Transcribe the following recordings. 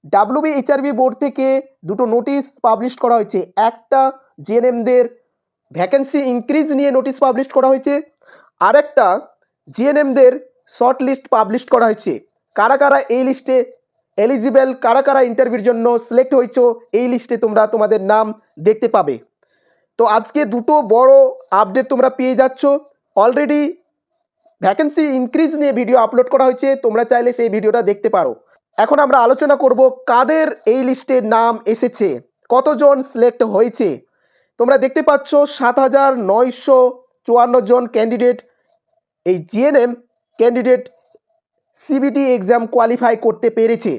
WBHRB board থেকে দুটো notice publish করা হয়েছে। একটা জিএনএমদের ভ্যাকেন্সি ইনক্রিজ নিয়ে নোটিশ পাবলিশ করা হয়েছে, আর একটা জিএনএমদের শর্ট লিস্ট পাবলিশ করা হয়েছে। কারা কারা এই লিস্টে এলিজিবল, কারা কারা ইন্টারভিউর জন্য সিলেক্ট হয়েছো, এই লিস্টে তোমরা তোমাদের নাম দেখতে পাবে। তো আজকে দুটো বড় আপডেট তোমরা পেয়ে যাচ্ছ। অলরেডি ভ্যাকেন্সি ইনক্রিজ নিয়ে ভিডিও আপলোড করা হয়েছে, তোমরা চাইলে সেই ভিডিওটা দেখতে পারো। এখন আমরা আলোচনা করব কাদের এই লিস্টে নাম এসেছে, কতজন সিলেক্ট হয়েছে। তোমরা দেখতে পাচ্ছ 7,954 জন ক্যান্ডিডেট এই GNM candidate CBT exam qualify করতে পেরেছে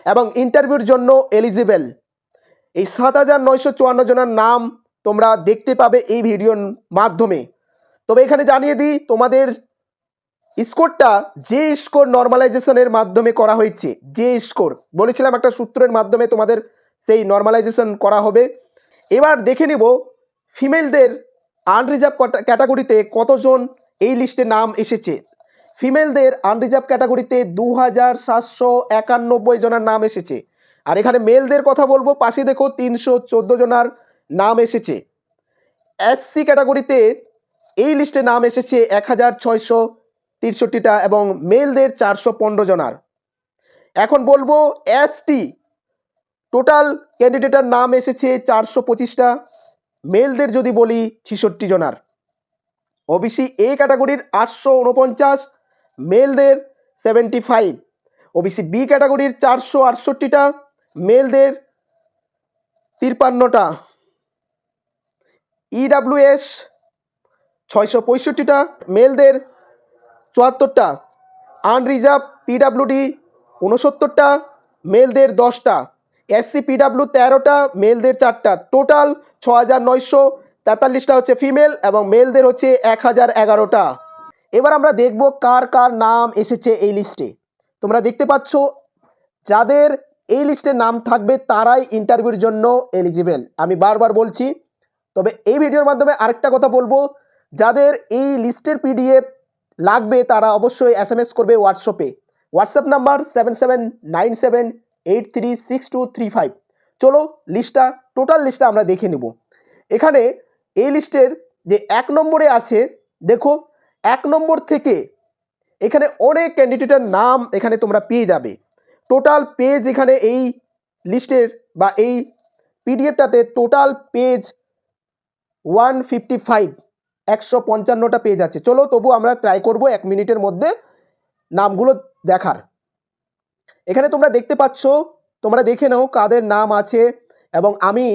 এবং ইন্টারভিউর জন্য এলিজিবল। এই 7,954 জনের নাম তোমরা দেখতে পাবে এই ভিডিওর মাধ্যমে। তবে এখানে জানিয়ে দিই, তোমাদের স্কোরটা যে স্কোর নর্মালাইজেশনের মাধ্যমে করা হয়েছে, যে স্কোর বলেছিলাম একটা সূত্রের মাধ্যমে তোমাদের সেই নর্মালাইজেশন করা হবে। এবার দেখে নিব ফিমেলদের আনরিজার্ভ ক্যাটাগরিতে কতজন এই লিস্টে নাম এসেছে। ফিমেলদের আনরিজার্ভ ক্যাটাগরিতে 2,791 জনের নাম এসেছে। আর এখানে মেলদের কথা বলবো, পাশে দেখো 314 জনের নাম এসেছে। এসসি ক্যাটাগরিতে এই লিস্টে নাম এসেছে 1,663টা এবং মেলদের 415 জনার। এখন বলবো এসটি টোটাল ক্যান্ডিডেটের নাম এসেছে 425টা, মেলদের যদি বলি 66 জনার। ওবিসি এ ক্যাটাগরির 849, মেলদের 75। ওবিসি বি ক্যাটাগরির 468টা, মেলদের 53টা। ইডাব্লিউএস 665টা, মেলদের 74টা। আনরিজার্ভ পিডাব্লিউডি 69টা, মেলদের 10টা। এসসি পিডাব্লিউ 13টা, মেলদের 4টা। টোটাল 6,943টা হচ্ছে ফিমেল এবং মেলদের হচ্ছে 1,011টা। এবার আমরা দেখব কার কার নাম এসেছে এই লিস্টে। তোমরা দেখতে পাচ্ছ যাদের এই লিস্টে নাম থাকবে তারাই ইন্টারভিউর জন্য এলিজিবল, আমি বারবার বলছি। তবে এই ভিডিওর মাধ্যমে আরেকটা কথা বলবো, যাদের এই লিস্টের পিডিএফ লাগবে তারা অবশ্যই এসএমএস করবে হোয়াটসঅ্যাপে। WhatsApp number 7797836235। চলো লিস্টটা, টোটাল লিস্টটা আমরা দেখে নেব। এখানে এই লিস্টের যে 1 নম্বরে আছে, দেখো 1 নম্বর থেকে এখানে অনেক ক্যান্ডিডেটের নাম এখানে তোমরা পেয়ে যাবে। টোটাল পেজ এখানে এই লিস্টের বা এই পিডিএফটাতে টোটাল পেজ 155, 155টা পেজ আছে। চলো তবু আমরা ট্রাই করব 1 মিনিটের মধ্যে নামগুলো দেখার। এখানে তোমরা দেখতে পাচ্ছ, তোমরা দেখে নাও কাদের নাম আছে এবং আমি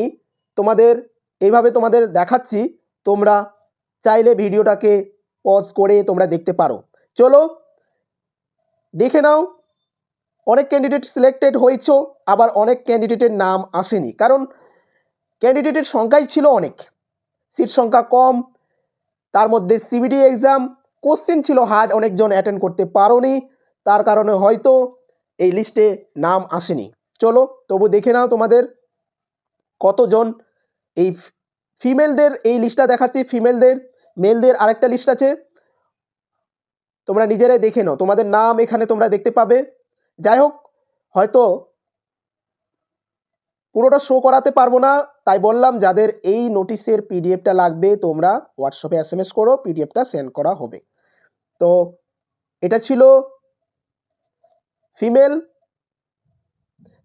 তোমাদের এইভাবে তোমাদের দেখাচ্ছি, তোমরা চাইলে ভিডিওটাকে পজ করে তোমরা দেখতে পারো। চলো দেখে নাও। অনেক ক্যান্ডিডেট সিলেক্টেড হয়েছে, আবার অনেক ক্যান্ডিডেটের নাম আসেনি, কারণ ক্যান্ডিডেটের সংখ্যাই ছিল অনেক, সিট সংখ্যা কম। তার মধ্যে সিবিটি এক্সাম কোশ্চেন ছিল হার্ড, অনেকজন অ্যাটেন্ড করতে পারোনি, তার কারণে হয়তো এই লিস্টে নাম আসেনি। চলো তবু দেখে নাও তোমাদের কতজন এই ফিমেলদের এই লিস্টটা দেখাচ্ছি। ফিমেলদের, মেলদের আরেকটা লিস্ট আছে, তোমরা নিজেরাই দেখে নাও, তোমাদের নাম এখানে তোমরা দেখতে পাবে। যাই হোক, হয়তো পুরোটা শো করাতে পারবো না, তাই বললাম যাদের এই নোটিশের পিডিএফটা লাগবে তোমরা হোয়াটসঅ্যাপে এসএমএস করো, পিডিএফটা সেন্ড করা হবে। তো এটা ছিল ফিমেল।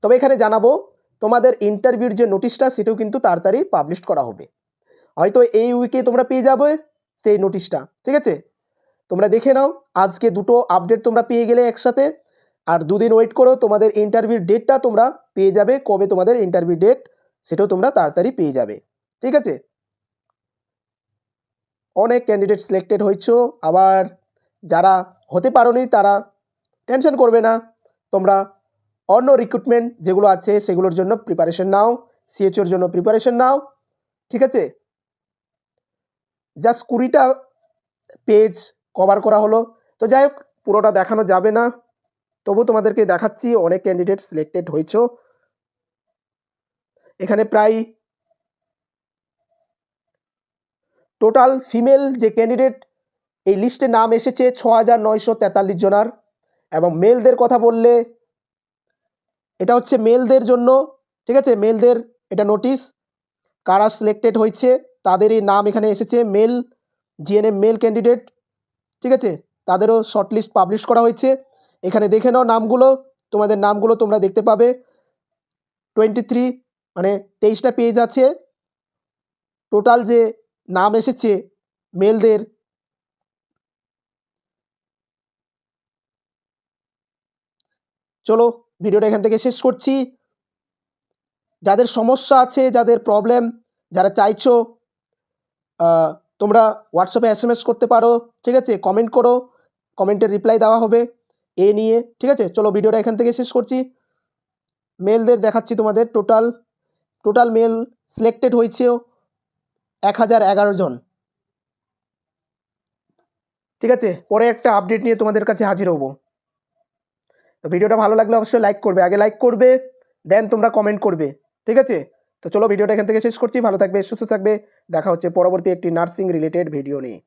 তবে এখানে জানাবো তোমাদের ইন্টারভিউর যে নোটিশটা সেটাও কিন্তু তাড়াতাড়ি পাবলিশ করা হবে, হয়তো এই উইকে তোমরা পেয়ে যাবে সেই নোটিশটা। ঠিক আছে, তোমরা দেখে নাও। আজকে দুটো আপডেট তোমরা পেয়ে গেলে একসাথে, আর দুদিন ওয়েট করো, তোমাদের ইন্টারভিউর ডেটটা তোমরা পেয়ে যাবে। কবে তোমাদের ইন্টারভিউ ডেট সেটাও তোমরা তাড়াতাড়ি পেয়ে যাবে। ঠিক আছে, অনেক ক্যান্ডিডেট সিলেক্টেড হয়েছো, আবার যারা হতে পারোনি তারা টেনশন করবে না, তোমরা অন্য রিক্রুটমেন্ট যেগুলো আছে সেগুলোর জন্য প্রিপারেশন নাও, সিএচওর জন্য প্রিপারেশন নাও। ঠিক আছে, জাস্ট 20টা পেজ কভার করা হলো। তো যাই হোক, পুরোটা দেখানো যাবে না, তবু তোমাদেরকে দেখাচ্ছি অনেক ক্যান্ডিডেট সিলেক্টেড হয়েছো। এখানে প্রায় টোটাল ফিমেল যে ক্যান্ডিডেট এই লিস্টে নাম এসেছে 6,943 জনার, এবং মেলদের কথা বললে এটা হচ্ছে মেলদের জন্য, ঠিক আছে, মেলদের এটা নোটিশ, কারা সিলেক্টেড হয়েছে তাদেরই নাম এখানে এসেছে, মেল জিএনএম মেল ক্যান্ডিডেট, ঠিক আছে, তাদেরও শর্টলিস্ট পাবলিশ করা হয়েছে। এখানে দেখে নাও নামগুলো, তোমাদের নামগুলো তোমরা দেখতে পাবে। 23 মানে 23টা পেজ আছে, টোটাল যে নাম এসেছে মেলদের চলো ভিডিওটা এখান থেকে শেষ করছি। যাদের সমস্যা আছে, যাদের প্রবলেম, যারা চাইছো তোমরা হোয়াটসঅ্যাপে এসএমএস করতে পারো, ঠিক আছে, কমেন্ট করো, কমেন্টের রিপ্লাই দেওয়া হবে এ নিয়ে, ঠিক আছে। চলো ভিডিওটা এখান থেকে শেষ করছি। মেলদের দেখাচ্ছি তোমাদের, টোটাল মেল সিলেক্টেড হয়েছে 1011 জন, ঠিক আছে। পরে একটা আপডেট নিয়ে তোমাদের কাছে হাজির হব। তো ভিডিওটা ভালো লাগলে অবশ্যই লাইক করবে, আগে লাইক করবে দেন তোমরা কমেন্ট করবে, ঠিক আছে। তো চলো ভিডিওটা এখান থেকে শেষ করছি, ভালো থাকবে, সুস্থ থাকবে, দেখা হচ্ছে পরবর্তী একটি নার্সিং রিলেটেড ভিডিও নিয়ে।